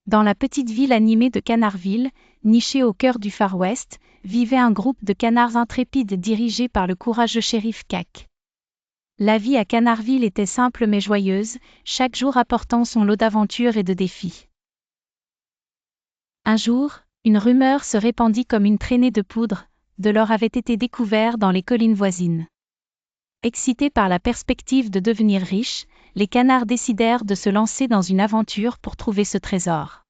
Dans la petite ville animée de Canardville, nichée au cœur du Far West, vivait un groupe de canards intrépides dirigé par le courageux shérif Cac. La vie à Canardville était simple mais joyeuse, chaque jour apportant son lot d'aventures et de défis. Un jour, une rumeur se répandit comme une traînée de poudre, de l'or avait été découvert dans les collines voisines. Excités par la perspective de devenir riches, les canards décidèrent de se lancer dans une aventure pour trouver ce trésor.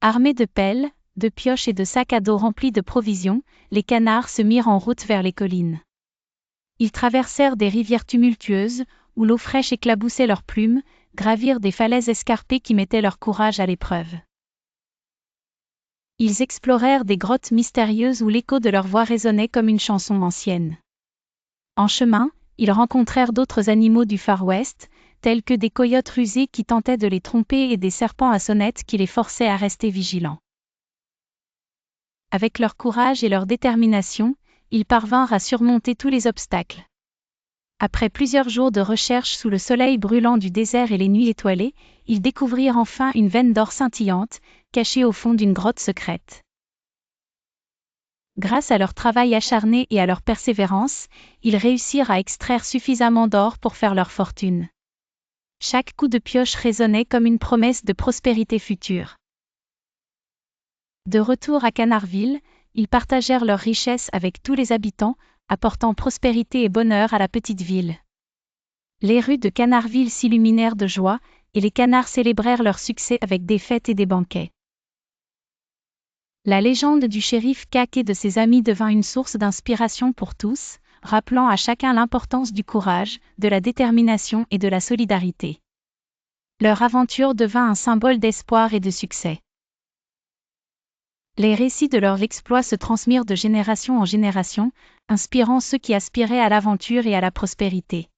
Armés de pelles, de pioches et de sacs à dos remplis de provisions, les canards se mirent en route vers les collines. Ils traversèrent des rivières tumultueuses, où l'eau fraîche éclaboussait leurs plumes, gravirent des falaises escarpées qui mettaient leur courage à l'épreuve. Ils explorèrent des grottes mystérieuses où l'écho de leur voix résonnait comme une chanson ancienne. En chemin, ils rencontrèrent d'autres animaux du Far West, tels que des coyotes rusés qui tentaient de les tromper et des serpents à sonnettes qui les forçaient à rester vigilants. Avec leur courage et leur détermination, ils parvinrent à surmonter tous les obstacles. Après plusieurs jours de recherche sous le soleil brûlant du désert et les nuits étoilées, ils découvrirent enfin une veine d'or scintillante, cachée au fond d'une grotte secrète. Grâce à leur travail acharné et à leur persévérance, ils réussirent à extraire suffisamment d'or pour faire leur fortune. Chaque coup de pioche résonnait comme une promesse de prospérité future. De retour à Canardville, ils partagèrent leurs richesses avec tous les habitants, apportant prospérité et bonheur à la petite ville. Les rues de Canardville s'illuminèrent de joie, et les canards célébrèrent leur succès avec des fêtes et des banquets. La légende du shérif Cac et de ses amis devint une source d'inspiration pour tous, rappelant à chacun l'importance du courage, de la détermination et de la solidarité. Leur aventure devint un symbole d'espoir et de succès. Les récits de leurs exploits se transmirent de génération en génération, inspirant ceux qui aspiraient à l'aventure et à la prospérité.